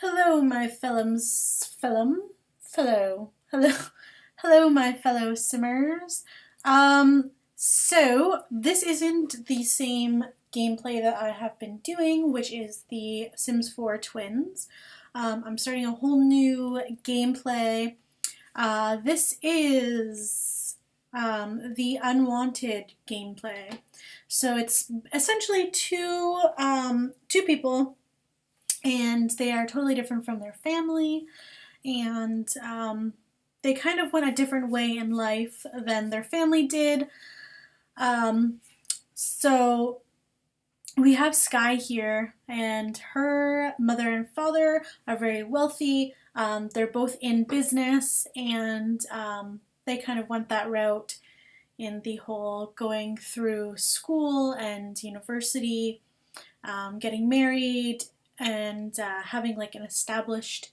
Hello, my hello, my fellow simmers. So this isn't the same gameplay that I have been doing, which is the Sims 4 Twins. I'm starting a whole new gameplay. This is the Unwanted gameplay. So it's essentially two people, and they are totally different from their family, and they kind of went a different way in life than their family did. So we have Sky here, and her mother and father are very wealthy. They're both in business, and they kind of went that route in the whole going through school and university, getting married, and having like an established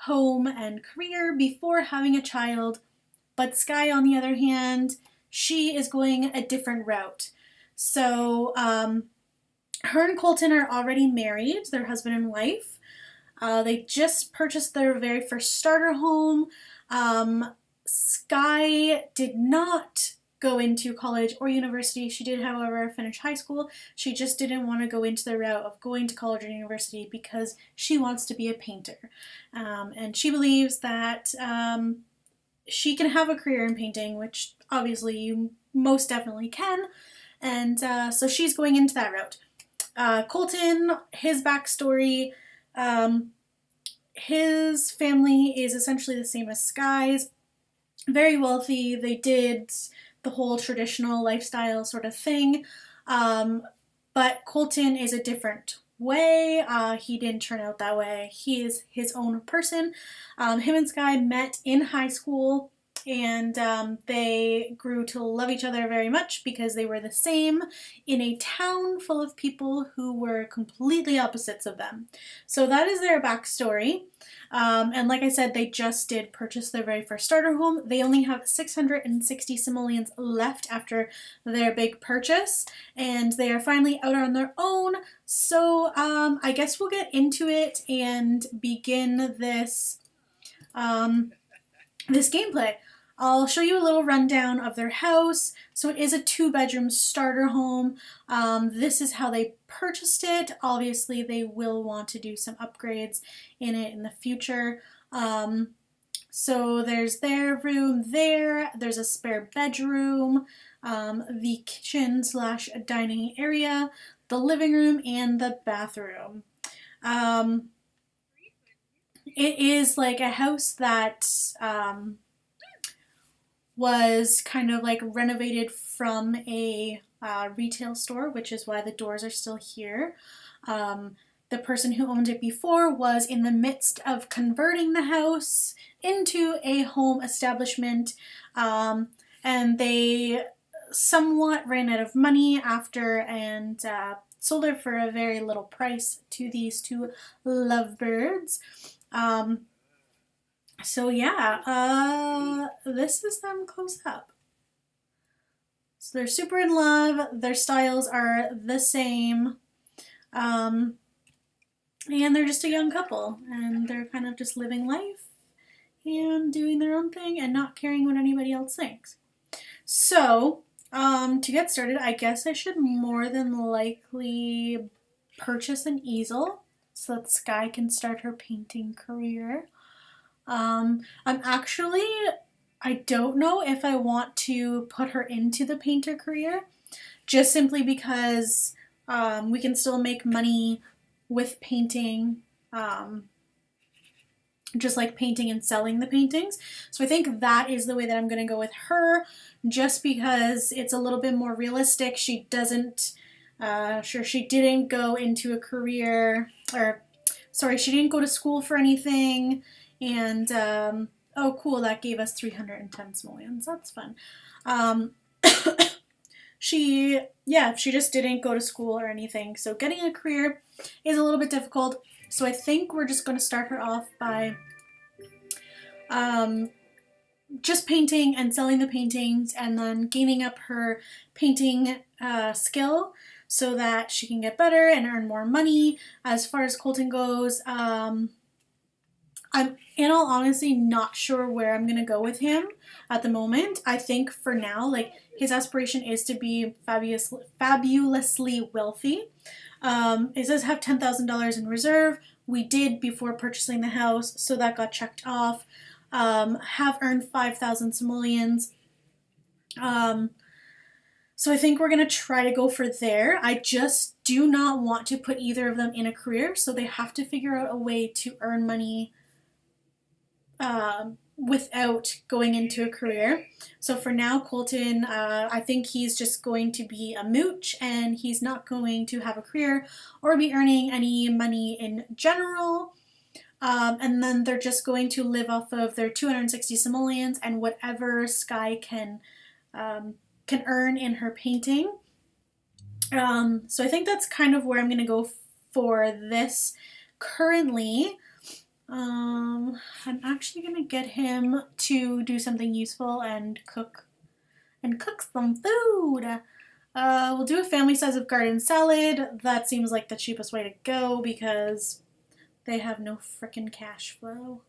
home and career before having a child. But Sky, on the other hand, she is going a different route. So her and Colton are already married, they're husband and wife. They just purchased their very first starter home. Sky did not go into college or university. She did, however, finish high school. She just didn't want to go into the route of going to college or university because she wants to be a painter. And she believes that she can have a career in painting, which obviously you most definitely can. And so she's going into that route. Colton, his backstory, his family is essentially the same as Sky's. Very wealthy. They did the whole traditional lifestyle sort of thing. But Colton is a different way. He didn't turn out that way. He is his own person. Him and Sky met in high school, and they grew to love each other very much because they were the same in a town full of people who were completely opposites of them. So that is their backstory. And like I said, they just did purchase their very first starter home. They only have 660 simoleons left after their big purchase, and they are finally out on their own. So I guess we'll get into it and begin this this gameplay. I'll show you a little rundown of their house. So it is a 2-bedroom starter home. This is how they purchased it. Obviously, they will want to do some upgrades in it in the future. So there's their room there. There's a spare bedroom, the kitchen slash dining area, the living room, and the bathroom. It is like a house that was kind of like renovated from a retail store, which is why the doors are still here. The person who owned it before was in the midst of converting the house into a home establishment, and they somewhat ran out of money after, and sold it for a very little price to these two lovebirds. So yeah, this is them close up. So they're super in love, their styles are the same, and they're just a young couple, and they're kind of just living life and doing their own thing and not caring what anybody else thinks. So, to get started, I guess I should more than likely purchase an easel so that Sky can start her painting career. I don't know if I want to put her into the painter career, just simply because we can still make money with painting, just like painting and selling the paintings. So I think that is the way that I'm going to go with her, just because it's a little bit more realistic. She didn't go into a career, she didn't go to school for anything. And, oh cool, that gave us 310 simoleons. That's fun. She just didn't go to school or anything. So getting a career is a little bit difficult. So I think we're just going to start her off by just painting and selling the paintings, and then gaining up her painting skill so that she can get better and earn more money. As far as Colton goes, I'm, in all honesty, not sure where I'm gonna go with him at the moment. I think for now, like, his aspiration is to be fabulously wealthy. It says have $10,000 in reserve. We did before purchasing the house, so that got checked off. Have earned 5,000 simoleons. So I think we're going to try to go for there. I just do not want to put either of them in a career, so they have to figure out a way to earn money without going into a career. So for now, Colton, I think he's just going to be a mooch, and he's not going to have a career or be earning any money in general. And then they're just going to live off of their 260 simoleons and whatever Sky can earn in her painting. So I think that's kind of where I'm going to go for this currently. I'm actually going to get him to do something useful and cook some food. We'll do a family size of garden salad. That seems like the cheapest way to go because they have no frickin' cash flow.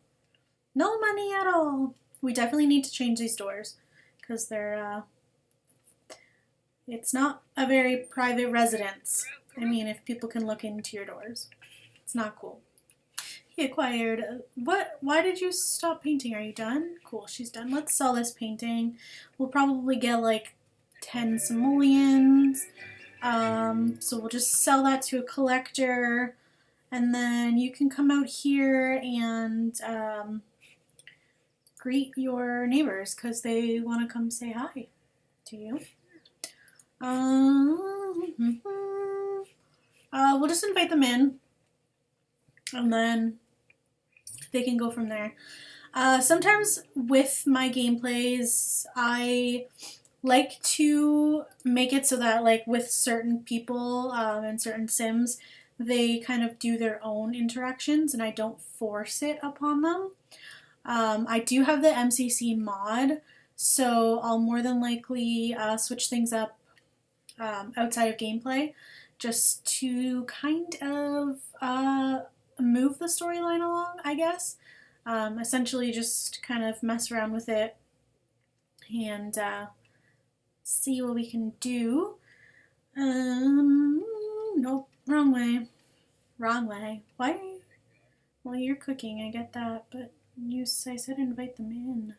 No money at all. We definitely need to change these doors because they're, it's not a very private residence. I mean, if people can look into your doors. It's not cool. He acquired, what? Why did you stop painting? Are you done? Cool, she's done. Let's sell this painting. We'll probably get like 10 simoleons. So we'll just sell that to a collector. And then you can come out here and greet your neighbors because they want to come say hi to you. We'll just invite them in, and then they can go from there. Sometimes with my gameplays, I like to make it so that, like, with certain people and certain sims, they kind of do their own interactions, and I don't force it upon them. I do have the MCC mod, so I'll more than likely switch things up outside of gameplay just to kind of move the storyline along, I guess. Essentially just kind of mess around with it and see what we can do. Nope, wrong way. Wrong way. Why? Well, you're cooking, I get that, but I said invite them in.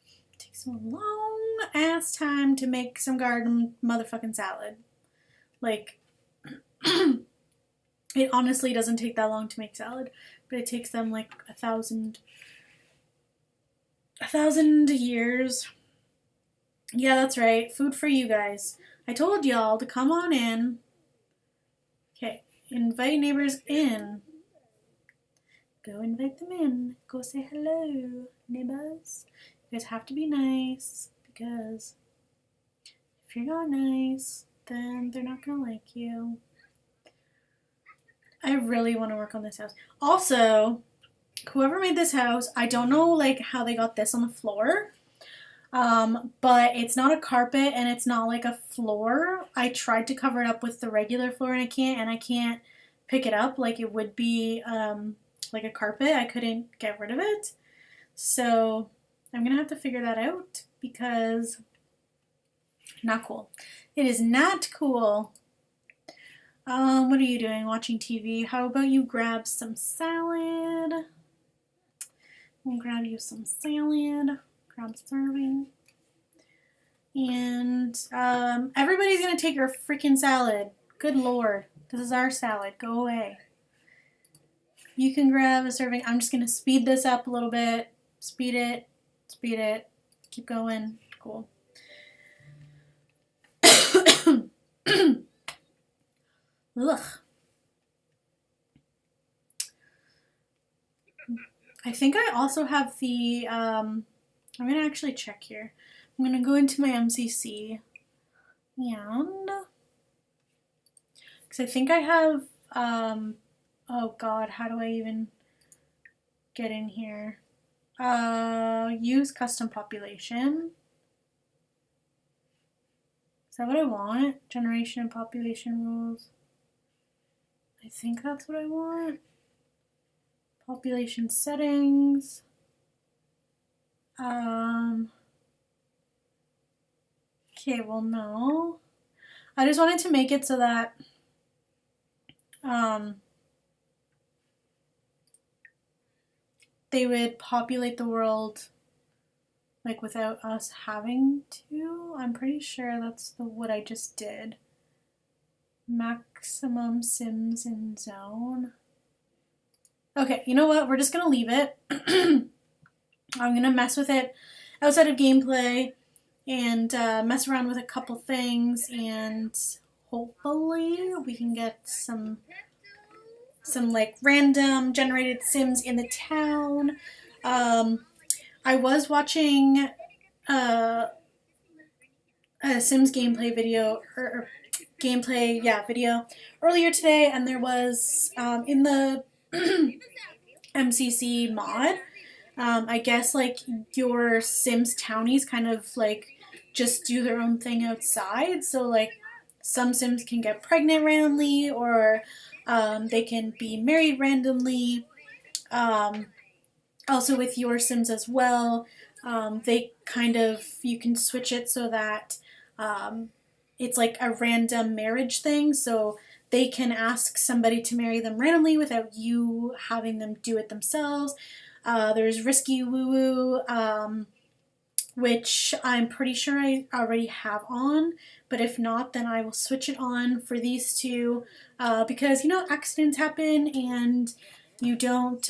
It takes a long ass time to make some garden motherfucking salad. Like, it honestly doesn't take that long to make salad, but it takes them like 1,000 years. Yeah, that's right. Food for you guys. I told y'all to come on in. Okay, invite neighbors in. Go invite them in. Go say hello, neighbors. You guys have to be nice because if you're not nice, then they're not gonna like you. I really want to work on this house. Also, whoever made this house, I don't know like how they got this on the floor. But it's not a carpet and it's not like a floor. I tried to cover it up with the regular floor and I can't pick it up like it would be like a carpet. I couldn't get rid of it. So I'm gonna have to figure that out because not cool. It is not cool. What are you doing? Watching TV? How about you grab some salad? We'll grab you some salad. Grab serving. And everybody's gonna take your freaking salad. Good lord. This is our salad. Go away. You can grab a serving. I'm just gonna speed this up a little bit. Speed it. Speed it. Keep going. Cool. Ugh. I think I also have the, I'm going to actually check here. I'm going to go into my MCC and, because I think I have, oh god, how do I even get in here? Use custom population. Is that what I want? Generation and population rules. I think that's what I want. Population settings. Okay, well, no. I just wanted to make it so that they would populate the world like without us having to. I'm pretty sure that's what I just did. Maximum Sims in zone. Okay, you know what? We're just gonna leave it. I'm gonna mess with it outside of gameplay and mess around with a couple things, and hopefully we can get some like random generated Sims in the town. I was watching a Sims gameplay video or gameplay video earlier today, and there was in the MCC mod, I guess like your Sims townies kind of like just do their own thing outside. So like some Sims can get pregnant randomly, or they can be married randomly. Also with your Sims as well, they kind of, you can switch it so that it's like a random marriage thing. So they can ask somebody to marry them randomly without you having them do it themselves. There's Risky Woo Woo, which I'm pretty sure I already have on, but if not, then I will switch it on for these two, because, you know, accidents happen and you don't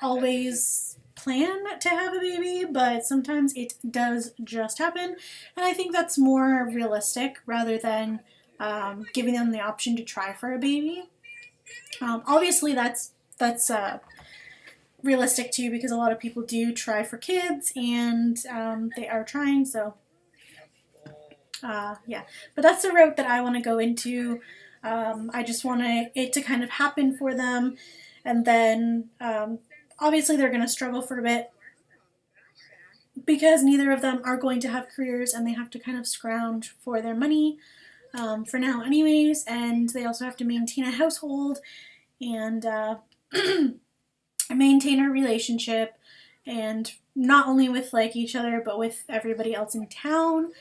always plan to have a baby, but sometimes it does just happen, and I think that's more realistic rather than giving them the option to try for a baby. Obviously that's realistic too, because a lot of people do try for kids, and they are trying, so yeah. But that's the route that I want to go into. I just want it to kind of happen for them, and then obviously they're going to struggle for a bit because neither of them are going to have careers, and they have to kind of scrounge for their money for now anyways, and they also have to maintain a household and maintain a relationship, and not only with like each other but with everybody else in town,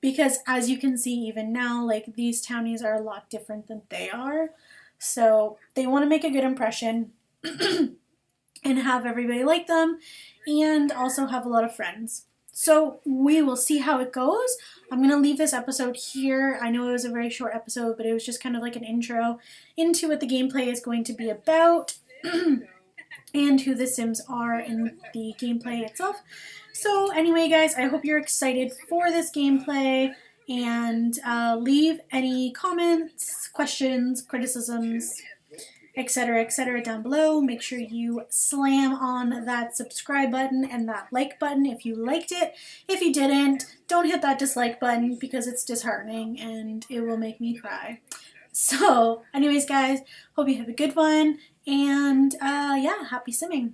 because as you can see even now, like these townies are a lot different than they are, so they want to make a good impression and have everybody like them, and also have a lot of friends. So we will see how it goes. I'm going to leave this episode here. I know it was a very short episode, but it was just kind of like an intro into what the gameplay is going to be about and who the Sims are in the gameplay itself. So anyway, guys, I hope you're excited for this gameplay, and leave any comments, questions, criticisms, etc., down below. Make sure you slam on that subscribe button and that like button if you liked it. If you didn't, don't hit that dislike button because it's disheartening and it will make me cry. So anyways, guys, hope you have a good one, and yeah, happy simming.